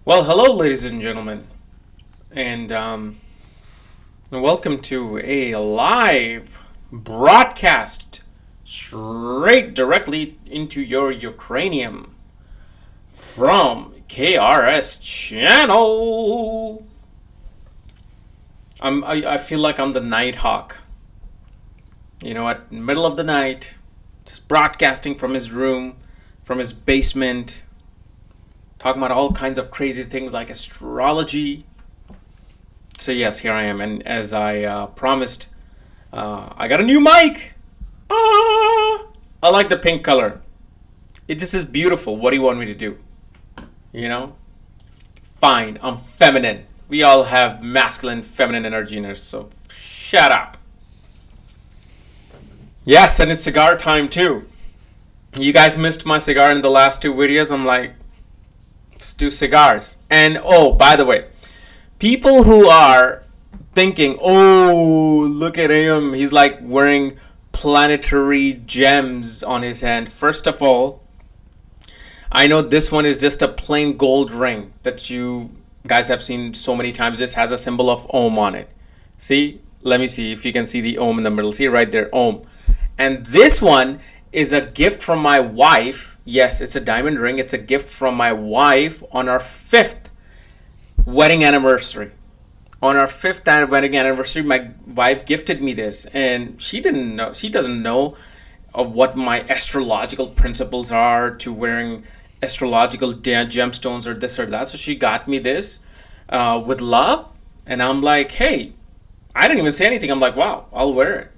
Well, hello, ladies and gentlemen, and welcome to a live broadcast straight directly into your Ukrainian from KRS channel. I feel like I'm the night hawk. At the middle of the night, just broadcasting from his room, from his basement, talking about all kinds of crazy things like astrology. So yes, here I am, and as I promised, I got a new mic. I like the pink color. It just is beautiful. What do you want me to do? You know? Fine, I'm feminine. We all have masculine, feminine energy in us, so shut up. Yes, and it's cigar time too. You guys missed my cigar in the last two videos. I'm like, let's do cigars. And oh, by the way, people who are thinking, oh, look at him, he's like wearing planetary gems on his hand. First of all, I know this one is just a plain gold ring that you guys have seen so many times. This has a symbol of Om on it. See? Let me see if you can see the Om in the middle. See right there, Om. And this one is a gift from my wife. Yes, it's a diamond ring. It's a gift from my wife on our 5th wedding anniversary. On our 5th wedding anniversary, my wife gifted me this, and she doesn't know of what my astrological principles are to wearing astrological gemstones or this or that. So she got me this with love, and I'm like, hey, I didn't even say anything. I'm like, wow, I'll wear it.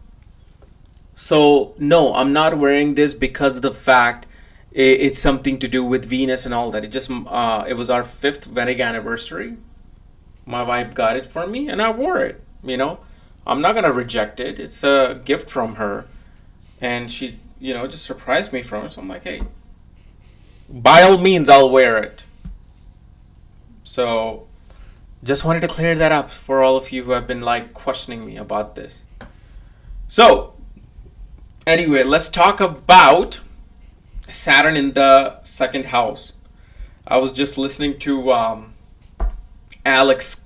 So no, I'm not wearing this because of the fact it's something to do with Venus and all that. It was our 5th wedding anniversary. My wife got it for me, and I wore it. I'm not gonna reject it. It's a gift from her, and she, just surprised me from it. So I'm like, hey, by all means, I'll wear it. So, just wanted to clear that up for all of you who have been like questioning me about this. So, anyway, let's talk about Saturn in the second house. I was just listening to Alex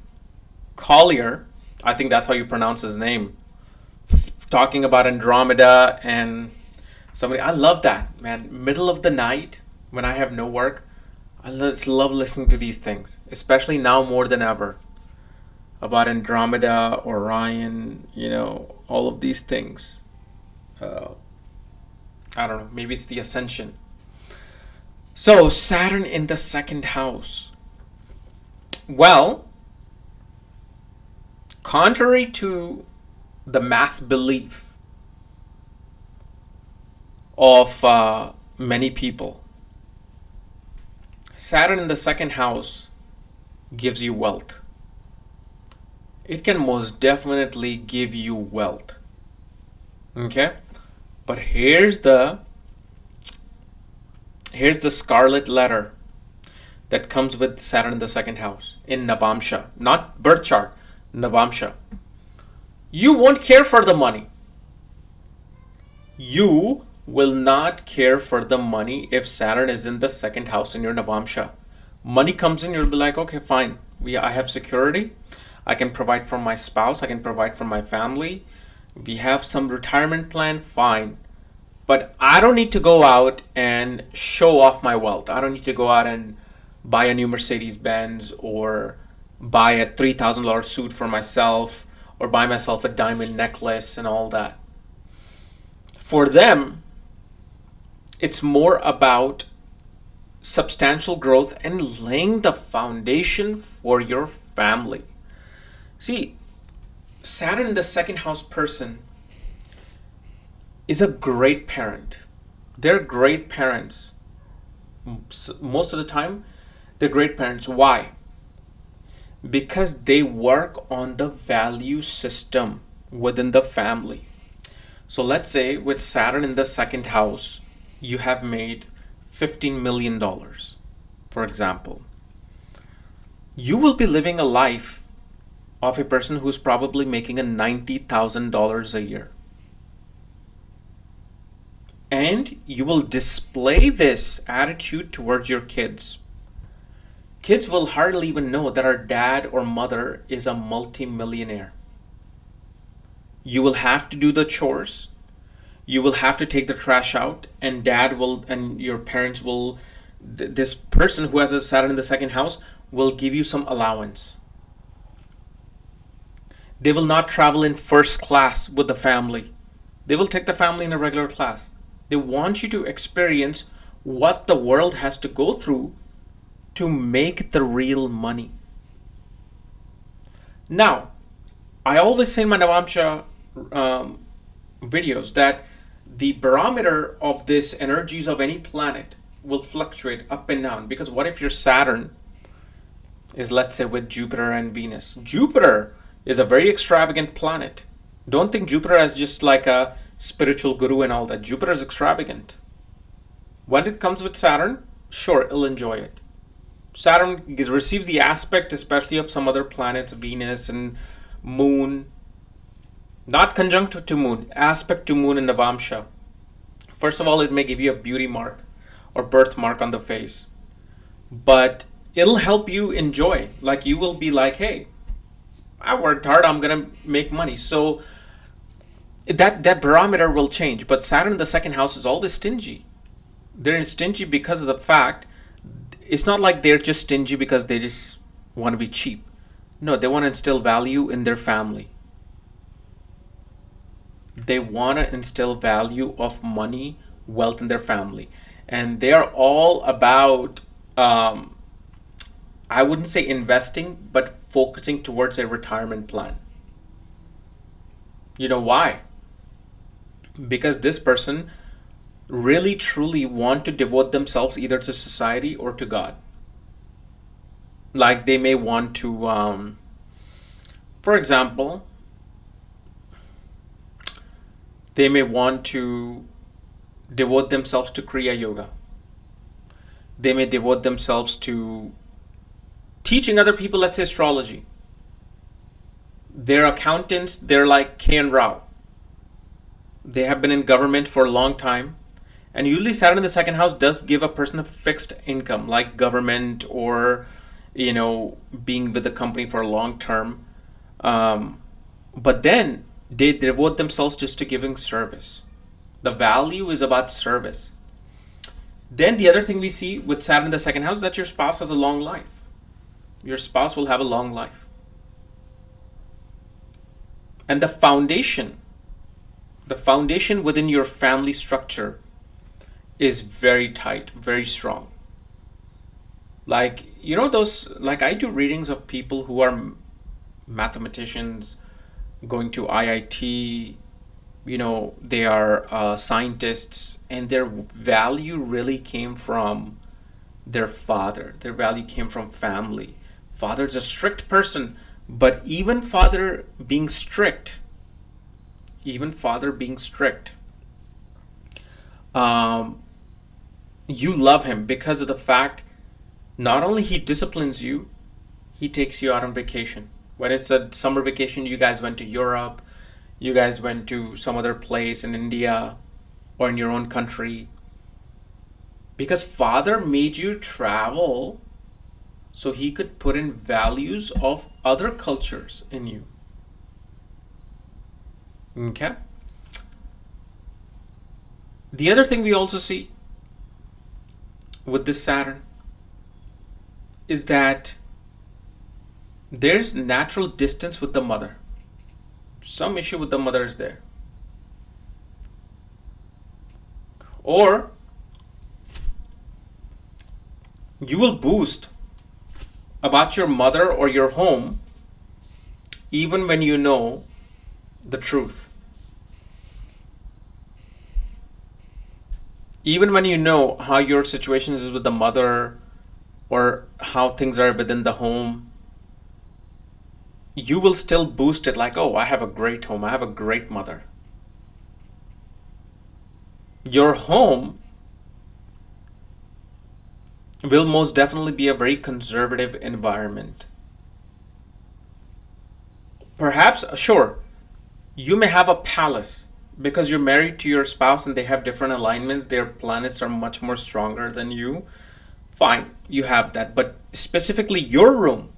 Collier, I think that's how you pronounce his name, talking about Andromeda and somebody. I love that, man. Middle of the night when I have no work, I just love listening to these things, especially now more than ever. About Andromeda, Orion, all of these things. I don't know, maybe it's the ascension. So, Saturn in the second house. Well, contrary to the mass belief of many people, Saturn in the second house gives you wealth. It can most definitely give you wealth. Okay? But here's the scarlet letter that comes with Saturn in the second house in Navamsa, not birth chart, Navamsa. You won't care for the money. You will not care for the money if Saturn is in the second house in your Navamsa. Money comes in, you'll be like, okay, fine. I have security. I can provide for my spouse. I can provide for my family. We have some retirement plan, fine. But I don't need to go out and show off my wealth. I don't need to go out and buy a new Mercedes Benz or buy a $3,000 suit for myself or buy myself a diamond necklace and all that. For them, it's more about substantial growth and laying the foundation for your family. See, Saturn in the second house person is a great parent. They're great parents. Most of the time, they're great parents. Why? Because they work on the value system within the family. So let's say with Saturn in the second house, you have made $15 million, for example. You will be living a life of a person who's probably making a $90,000 a year. And you will display this attitude towards your kids. Kids will hardly even know that our dad or mother is a multi-millionaire. You will have to do the chores. You will have to take the trash out, and dad will, and your parents will, this person who has a Saturn in the second house will give you some allowance. They will not travel in first class with the family. They will take the family in a regular class. They want you to experience what the world has to go through to make the real money. Now, I always say in my Navamsa videos that the barometer of this energies of any planet will fluctuate up and down, because what if your Saturn is, let's say, with Jupiter and Venus? Jupiter is a very extravagant planet. Don't think Jupiter as just like a spiritual guru and all that. Jupiter is extravagant. When it comes with Saturn, sure, it'll enjoy it. Saturn receives the aspect, especially of some other planets, Venus and Moon. Not conjunct to Moon, aspect to Moon in Navamsa. First of all, it may give you a beauty mark or birthmark on the face. But it'll help you enjoy. Like, you will be like, hey, I worked hard, I'm gonna make money. So that barometer will change. But Saturn in the second house is always stingy. They're stingy because of the fact, it's not like they're just stingy because they just want to be cheap. No, they want to instill value in their family. They want to instill value of money, wealth in their family. And they are all about, I wouldn't say investing, but focusing towards a retirement plan. You know why? Because this person really truly want to devote themselves either to society or to God. Like, they may want to, for example, they may want to devote themselves to Kriya Yoga. They may devote themselves to teaching other people, let's say, astrology. They're accountants, they're like K.N. Rao. They have been in government for a long time. And usually Saturn in the second house does give a person a fixed income, like government or, being with the company for a long term. But then they devote themselves just to giving service. The value is about service. Then the other thing we see with Saturn in the second house is that your spouse has a long life. Your spouse will have a long life. And the foundation within your family structure is very tight, very strong. Like, like I do readings of people who are mathematicians going to IIT, they are scientists, and their value really came from their father. Their value came from family. Father's a strict person, but even father being strict, you love him because of the fact not only he disciplines you, he takes you out on vacation. When it's a summer vacation, you guys went to Europe, you guys went to some other place in India or in your own country. Because father made you travel so he could put in values of other cultures in you. Okay? The other thing we also see with this Saturn is that there's natural distance with the mother. Some issue with the mother is there. Or you will boost about your mother or your home even when you know the truth. Even when you know how your situation is with the mother or how things are within the home, you will still boost it like, oh, I have a great home, I have a great mother. Your home will most definitely be a very conservative environment. Perhaps, sure, you may have a palace because you're married to your spouse and they have different alignments. Their planets are much more stronger than you. fine, you have that. But specifically your room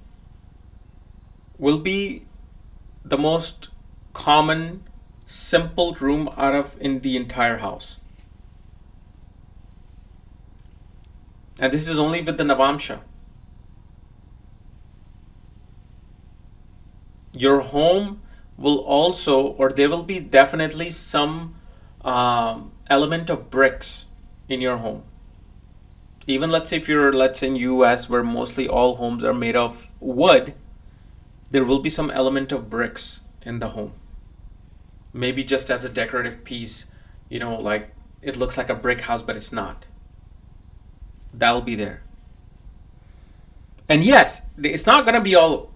will be the most common, simple room out of in the entire house. And this is only with the Navamsa. Your home will also, or there will be definitely some element of bricks in your home. Even let's say if you're, let's say in US where mostly all homes are made of wood, there will be some element of bricks in the home. Maybe just as a decorative piece, like it looks like a brick house, but it's not. That'll be there. And yes, it's not going to be all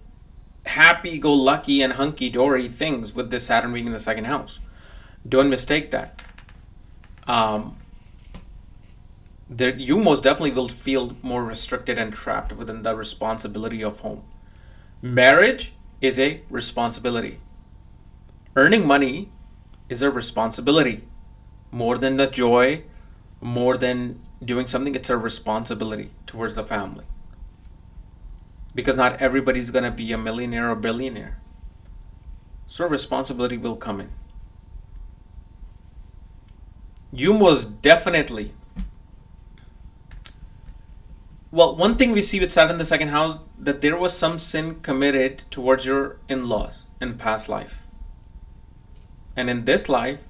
happy-go-lucky and hunky-dory things with this Saturn being in the second house. Don't mistake that. You most definitely will feel more restricted and trapped within the responsibility of home. Marriage is a responsibility. Earning money is a responsibility. More than the joy, more than doing something, it's a responsibility towards the family. Because not everybody's going to be a millionaire or billionaire. So responsibility will come in. You most definitely. Well, one thing we see with Saturn in the second house, that there was some sin committed towards your in-laws in past life. And in this life,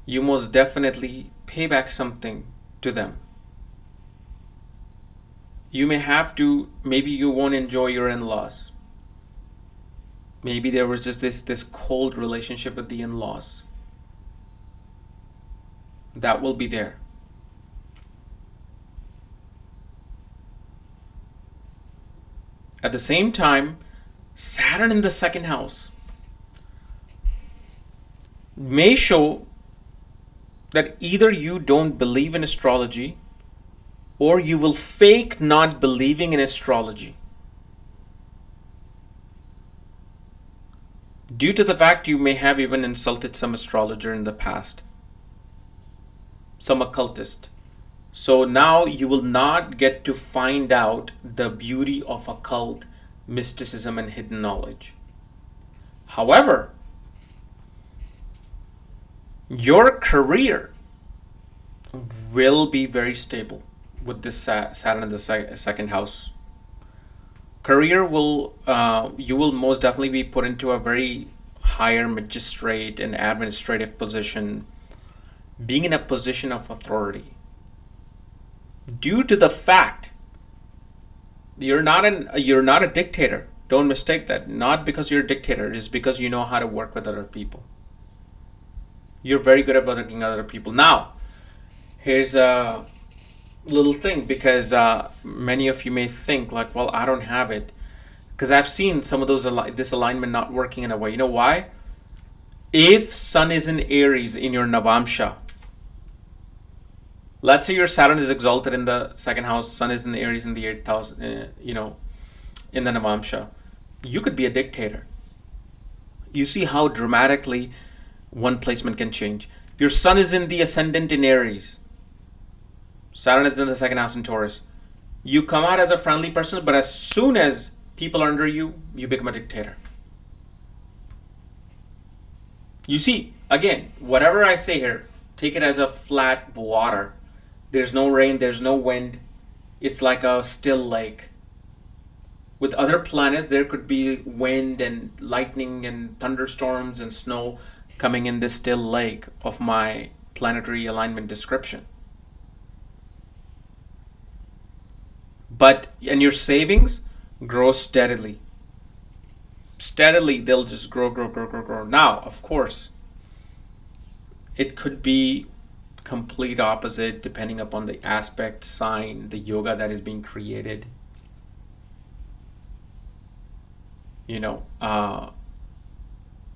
you most definitely pay back something to them. You may have to, maybe you won't enjoy your in-laws. Maybe there was just this cold relationship with the in-laws. That will be there. At the same time, Saturn in the second house may show that either you don't believe in astrology or you will fake not believing in astrology. Due to the fact you may have even insulted some astrologer in the past, some occultist. So now you will not get to find out the beauty of occult mysticism and hidden knowledge. However, your career will be very stable with this Saturn in the second house. Career will, you will most definitely be put into a very higher magistrate and administrative position, being in a position of authority. Due to the fact you're not a dictator. Don't mistake that. Not because you're a dictator, it's because you know how to work with other people. You're very good at working with other people. Now, here's a little thing, because many of you may think like, well, I don't have it, because I've seen some of those this alignment not working in a way. You know why? If Sun is in Aries in your Navamsa, let's say your Saturn is exalted in the second house, Sun is in the Aries in the 8th house, in the Navamsa, you could be a dictator. You see how dramatically one placement can change. Your Sun is in the ascendant in Aries. Saturn is in the second house in Taurus. You come out as a friendly person, but as soon as people are under you, you become a dictator. You see, again, whatever I say here, take it as a flat water. There's no rain, there's no wind. It's like a still lake. With other planets, there could be wind and lightning and thunderstorms and snow coming in this still lake of my planetary alignment description. And your savings grow steadily. Steadily, they'll just grow. Now, of course, it could be complete opposite depending upon the aspect, sign, the yoga that is being created.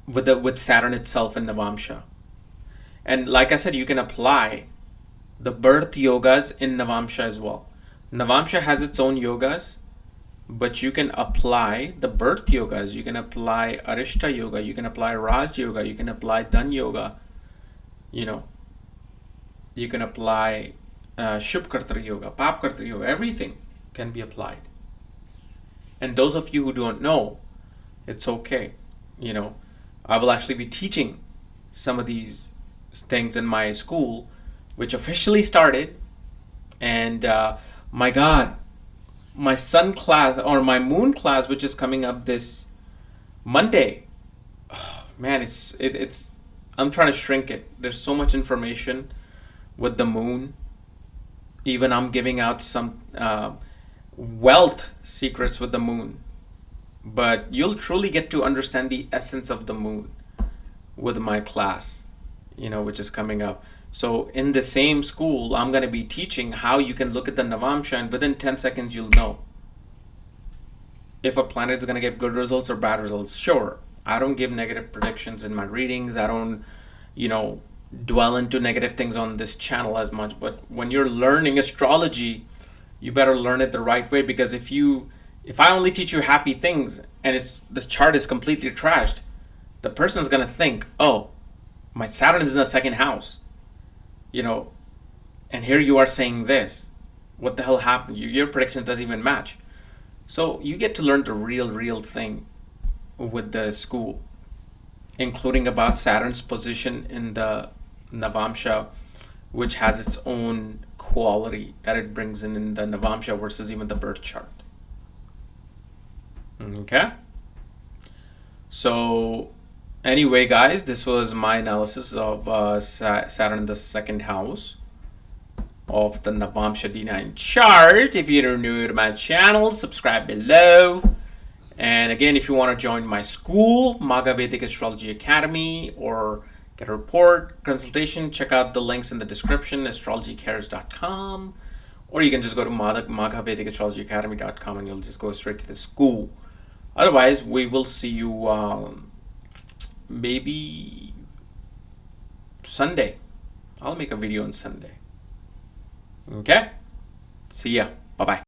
With Saturn itself in Navamsa. And like I said, you can apply the birth yogas in Navamsa as well. Navamsa has its own yogas, but you can apply the birth yogas. You can apply Arishta yoga. You can apply Raj yoga. You can apply Dhan yoga. You can apply Shubh Kartri Yoga, Pap Kartri Yoga, everything can be applied. And those of you who don't know, it's okay. You know, I will actually be teaching some of these things in my school, which officially started. And my God, my sun class or my moon class, which is coming up this Monday, man, it's I'm trying to shrink it. There's so much information with the moon. Even I'm giving out some wealth secrets with the moon. But you'll truly get to understand the essence of the moon with my class, which is coming up. So in the same school, I'm going to be teaching how you can look at the Navamsa, and within 10 seconds, you'll know if a planet is going to give good results or bad results. Sure, I don't give negative predictions in my readings. I don't, dwell into negative things on this channel as much. But when you're learning astrology, you better learn it the right way, because if I only teach you happy things and this chart is completely trashed, the person's going to think, oh, my Saturn is in the second house, and here you are saying this. What the hell happened? Your prediction doesn't even match. So you get to learn the real thing with the school, including about Saturn's position in the Navamsa, which has its own quality that it brings in the Navamsa versus even the birth chart. Okay? So anyway, guys, this was my analysis of Saturn in the second house of the Navamsa D9 chart. If you're new to my channel, subscribe below. And again, if you want to join my school, Maga Vedic Astrology Academy, or get a report consultation, check out the links in the description, astrologycares.com, or you can just go to magavedicastrologyacademy.com and you'll just go straight to the school. Otherwise, we will see you maybe Sunday. I'll make a video on Sunday. Okay? See ya. Bye-bye.